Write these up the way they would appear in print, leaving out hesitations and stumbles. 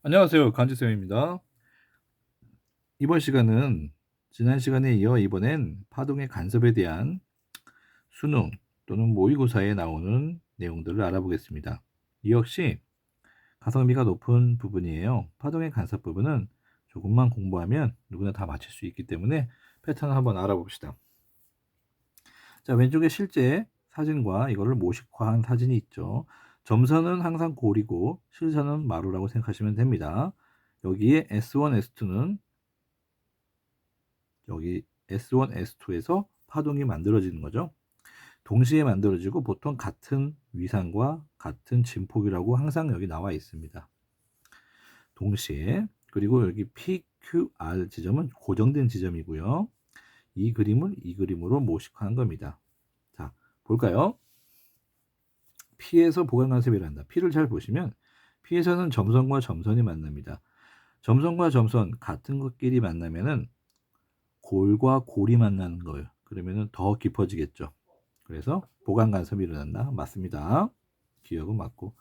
안녕하세요. 간지쌤입니다. 이번 시간은 지난 시간에 이어 이번엔 파동의 간섭에 대한 수능 또는 모의고사에 나오는 내용들을 알아보겠습니다. 이 역시 가성비가 높은 부분이에요. 파동의 간섭 부분은 조금만 공부하면 누구나 다 맞힐 수 있기 때문에 패턴을 한번 알아봅시다. 자, 왼쪽에 실제 사진과 이거를 모식화한 사진이 있죠. 점선은 항상 골이고 실선은 마루라고 생각하시면 됩니다. 여기에 S1, S2는 여기 S1, S2에서 파동이 만들어지는 거죠. 동시에 만들어지고 보통 같은 위상과 같은 진폭이라고 항상 여기 나와 있습니다. 동시에. 그리고 여기 PQR 지점은 고정된 지점이고요. 이 그림을 이 그림으로 모식화한 겁니다. 자, 볼까요? P에서 보강간섭이란다. P를 잘 보시면 P에서는 점선과 점선이 만납니다. 점선과 점선 같은 것끼리 만나면은 골과 골이 만나는 거예요. 그러면은 더 깊어지겠죠. 그래서 보강 간섭이 일어난다. 맞습니다. 기억은 맞고.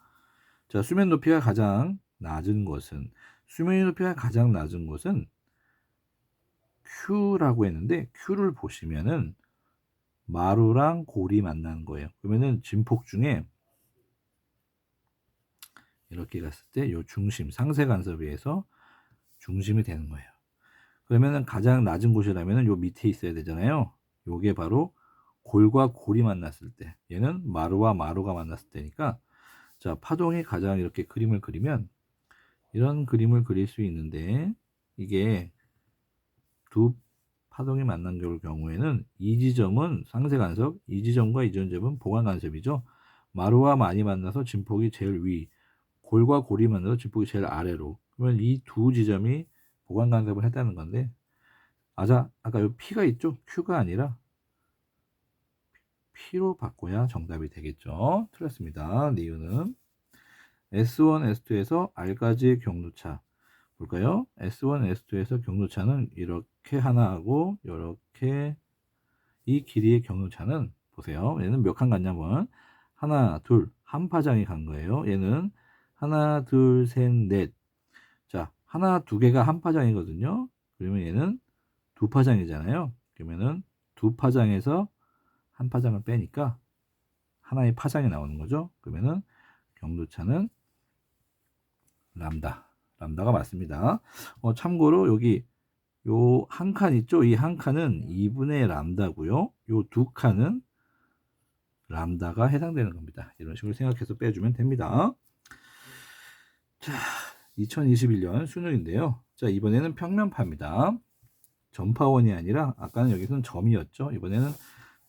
자, 수면 높이가 가장 낮은 곳은 수면 높이가 가장 낮은 곳은 Q라고 했는데 Q를 보시면은 마루랑 골이 만나는 거예요. 그러면은 진폭 중에 이렇게 갔을 때 요 중심 상세 간섭에 의해서 중심이 되는 거예요. 그러면은 가장 낮은 곳이라면은 요 밑에 있어야 되잖아요. 요게 바로 골과 골이 만났을 때, 얘는 마루와 마루가 만났을 때니까, 자, 파동이 가장 이렇게 그림을 그리면 이런 그림을 그릴 수 있는데, 이게 두 파동이 만난 경우에는 이 지점은 상세 간섭, 이 지점과 이 지점은 보강 간섭이죠. 마루와 많이 만나서 진폭이 제일 위, 골과 골이 만나서 진폭이 제일 아래로. 그러면 이 두 지점이 보강 간섭을 했다는 건데, 아까 요 P가 있죠? Q가 아니라 P로 바꿔야 정답이 되겠죠. 틀렸습니다. 이유는 S1, S2에서 R까지의 경로차 볼까요? S1, S2에서 경로차는 이렇게 하나 하고 이렇게 이 길이의 경로차는 보세요. 얘는 몇 칸 갔냐면 하나, 둘, 한 파장이 간 거예요. 얘는 하나, 둘, 셋, 넷. 자, 하나, 두 개가 한 파장이거든요. 그러면 얘는 두 파장이잖아요. 그러면은 두 파장에서 한 파장을 빼니까 하나의 파장이 나오는 거죠. 그러면은 경도차는 람다가 맞습니다. 참고로 여기 요 한 칸 있죠? 이 한 칸은 2분의 람다고요. 요 두 칸은 람다가 해당되는 겁니다. 이런 식으로 생각해서 빼주면 됩니다. 자, 2021년 수능인데요. 자, 이번에는 평면파입니다. 전파원이 아니라 아까는 여기서는 점이었죠. 이번에는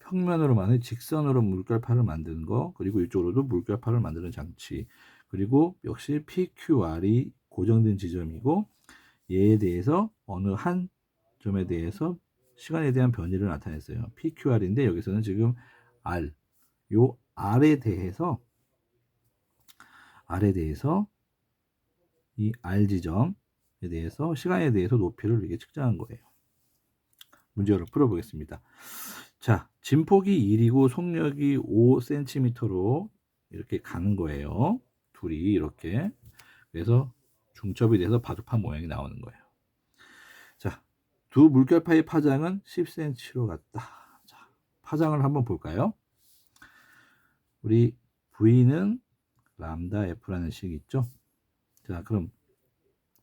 평면으로만의 직선으로 물결파를 만드는 거, 그리고 이쪽으로도 물결파를 만드는 장치, 그리고 역시 PQR이 고정된 지점이고 얘에 대해서 어느 한 점에 대해서 시간에 대한 변이를 나타냈어요. PQR인데 여기서는 지금 R, 요 R에 대해서 이 R 지점에 대해서 시간에 대해서 높이를 이렇게 측정한 거예요. 문제를 풀어보겠습니다. 자, 진폭이 1이고 속력이 5cm로 이렇게 가는 거예요. 둘이 이렇게. 그래서 중첩이 돼서 바둑판 모양이 나오는 거예요. 자, 두 물결파의 파장은 10cm로 갔다. 자, 파장을 한번 볼까요? 우리 V는 람다 F라는 식이 있죠. 자, 그럼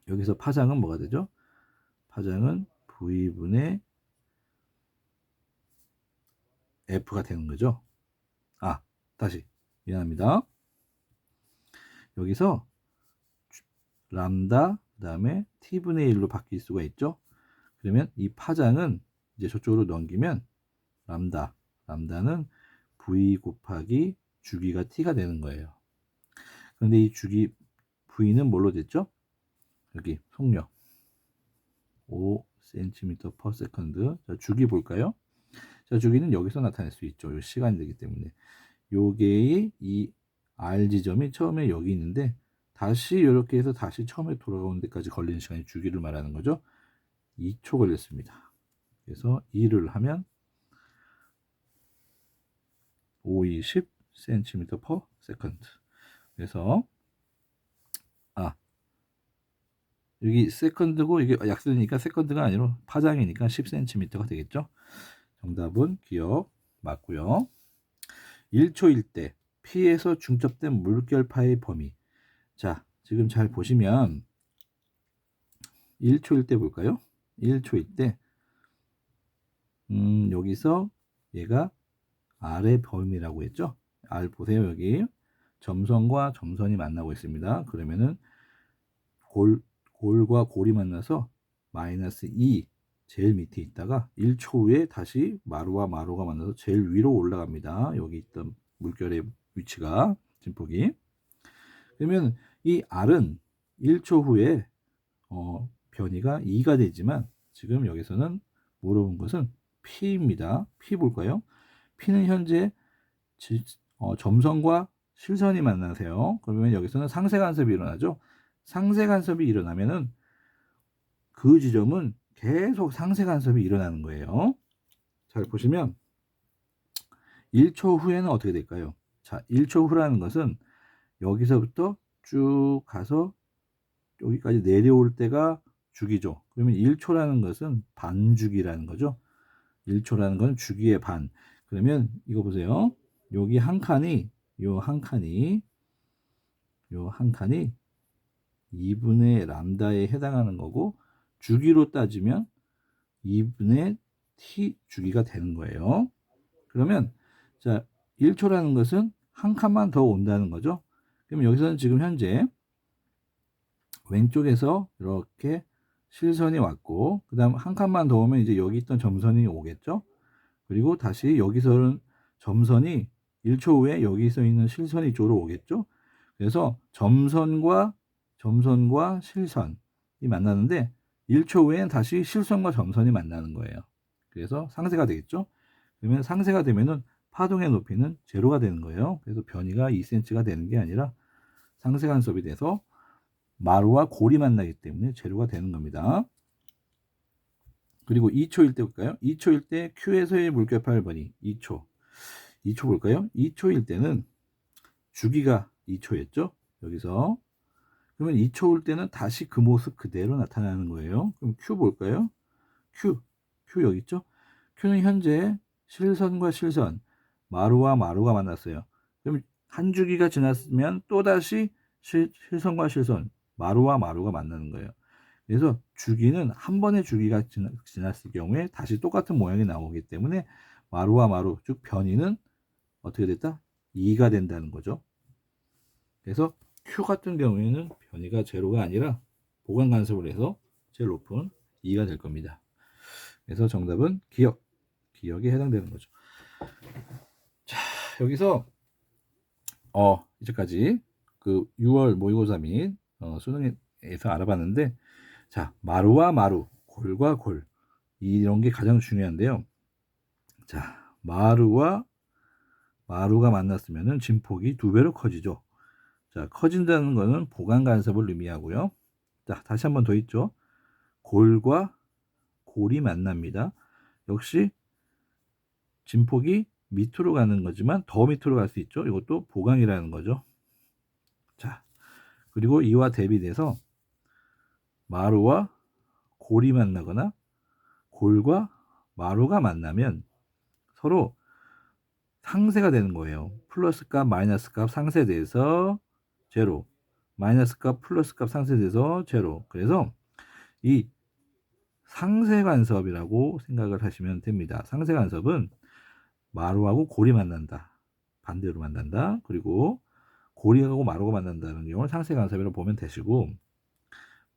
여기서 파장은 뭐가 되죠? 파장은 V분의 F가 되는 거죠. 다시 미안합니다. 여기서 람다 그다음에 t분의 1로 바뀔 수가 있죠. 그러면 이 파장은 이제 저쪽으로 넘기면 람다는 v 곱하기 주기가 t가 되는 거예요. 그런데 이 주기 v는 뭘로 됐죠? 여기 속력 5cm/s. 자, 주기 볼까요? 자, 주기는 여기서 나타낼 수 있죠. 요 시간이 되기 때문에. 요게 이 R 지점이 처음에 여기 있는데 다시 이렇게 해서 다시 처음에 돌아오는 데까지 걸리는 시간이 주기를 말하는 거죠. 2초 걸렸습니다. 그래서 2를 하면 5, 10cm/s. 그래서 여기 세컨드고 이게 약수니까 세컨드가 아니라 파장이니까 10cm가 되겠죠. 정답은 기억 맞고요. 1초일 때 P에서 중첩된 물결파의 범위. 자, 지금 잘 보시면 1초일 때 볼까요? 1초일 때 여기서 얘가 R의 범위라고 했죠. R 보세요. 여기 점선과 점선이 만나고 있습니다. 그러면은 골과 골이 만나서 마이너스 2 제일 밑에 있다가 1초 후에 다시 마루와 마루가 만나서 제일 위로 올라갑니다. 여기 있던 물결의 위치가 진폭이. 그러면 이 R은 1초 후에 변이가 2가 되지만 지금 여기서는 물어본 것은 P입니다. P 볼까요? P는 현재 점선과 실선이 만나세요. 그러면 여기서는 상세 간섭이 일어나죠. 상세 간섭이 일어나면은 그 지점은 계속 상세 간섭이 일어나는 거예요. 잘 보시면 1초 후에는 어떻게 될까요? 자, 1초 후라는 것은 여기서부터 쭉 가서 여기까지 내려올 때가 주기죠. 그러면 1초라는 것은 반주기라는 거죠. 1초라는 건 주기의 반. 그러면 이거 보세요. 여기 한 칸이 요 한 칸이 2분의 람다에 해당하는 거고 주기로 따지면 2분의 t 주기가 되는 거예요. 그러면 자 1초라는 것은 한 칸만 더 온다는 거죠. 그럼 여기서는 지금 현재 왼쪽에서 이렇게 실선이 왔고 그 다음 한 칸만 더 오면 이제 여기 있던 점선이 오겠죠. 그리고 다시 여기서는 점선이 1초 후에 여기서 있는 실선이 이쪽으로 오겠죠. 그래서 점선과 실선이 만나는데 1초 후에는 다시 실선과 점선이 만나는 거예요. 그래서 상세가 되겠죠. 그러면 상세가 되면은 파동의 높이는 제로가 되는 거예요. 그래서 변이가 2cm가 되는 게 아니라 상세 간섭이 돼서 마루와 골이 만나기 때문에 제로가 되는 겁니다. 그리고 2초일 때 볼까요? 2초일 때 Q에서의 물결파의 범위 2초 볼까요? 2초일 때는 주기가 2초였죠. 여기서 그러면 2초 올 때는 다시 그 모습 그대로 나타나는 거예요. 그럼 Q 볼까요? Q 여기 있죠. Q는 현재 실선과 실선, 마루와 마루가 만났어요. 그럼 한 주기가 지났으면 또다시 실선과 실선, 마루와 마루가 만나는 거예요. 그래서 주기는 한 번의 주기가 지났을 경우에 다시 똑같은 모양이 나오기 때문에 마루와 마루, 즉 변이는 어떻게 됐다? 2가 된다는 거죠. 그래서 Q 같은 경우에는 변이가 제로가 아니라 보강 간섭을 해서 제일 높은 2가 될 겁니다. 그래서 정답은 기억에 해당되는 거죠. 자, 여기서 이제까지 그 6월 모의고사 및 수능에서 알아봤는데, 자, 마루와 마루, 골과 골 이런 게 가장 중요한데요. 자, 마루와 마루가 만났으면은 진폭이 2배로 커지죠. 자, 커진다는 것은 보강 간섭을 의미하고요. 자, 다시 한번 더 있죠. 골과 골이 만납니다. 역시 진폭이 밑으로 가는 거지만 더 밑으로 갈 수 있죠. 이것도 보강이라는 거죠. 자, 그리고 이와 대비돼서 마루와 골이 만나거나 골과 마루가 만나면 서로 상세가 되는 거예요. 플러스 값, 마이너스 값 상쇄돼서 제로, 마이너스 값, 플러스 값 상쇄돼서 제로. 그래서 이 상세 간섭이라고 생각을 하시면 됩니다. 상세 간섭은 마루하고 골이 만난다. 반대로 만난다. 그리고 골이하고 마루가 만난다는 경우를 상세 간섭이라고 보면 되시고,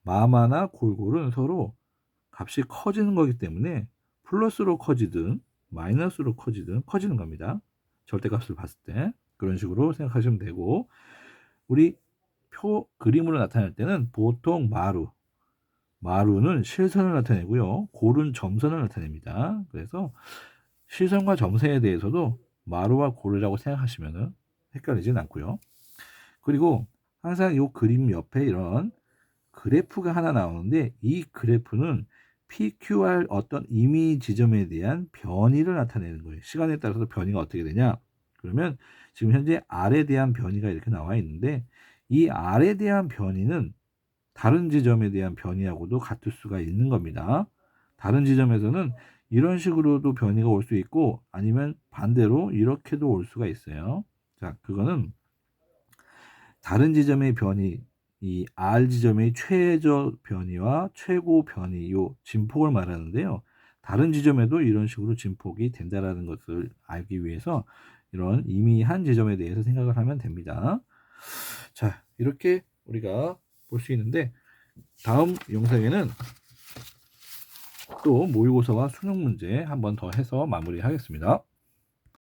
마마나 골골은 서로 값이 커지는 거기 때문에 플러스로 커지든 마이너스로 커지든 커지는 겁니다. 절대값을 봤을 때 그런 식으로 생각하시면 되고, 우리 그림으로 나타낼 때는 보통 마루는 실선을 나타내고요. 골은 점선을 나타냅니다. 그래서 실선과 점선에 대해서도 마루와 골이라고 생각하시면 헷갈리진 않고요. 그리고 항상 이 그림 옆에 이런 그래프가 하나 나오는데, 이 그래프는 PQR 어떤 임의 지점에 대한 변이를 나타내는 거예요. 시간에 따라서 변이가 어떻게 되냐? 그러면 지금 현재 R에 대한 변이가 이렇게 나와 있는데, 이 R에 대한 변이는 다른 지점에 대한 변이하고도 같을 수가 있는 겁니다. 다른 지점에서는 이런 식으로도 변이가 올 수 있고 아니면 반대로 이렇게도 올 수가 있어요. 자, 그거는 다른 지점의 변이, 이 R 지점의 최저 변이와 최고 변이, 요 진폭을 말하는데요. 다른 지점에도 이런 식으로 진폭이 된다라는 것을 알기 위해서 이런 이미 한 지점에 대해서 생각을 하면 됩니다. 자, 이렇게 우리가 볼 수 있는데 다음 영상에는 또 모의고사와 수능 문제 한 번 더 해서 마무리하겠습니다.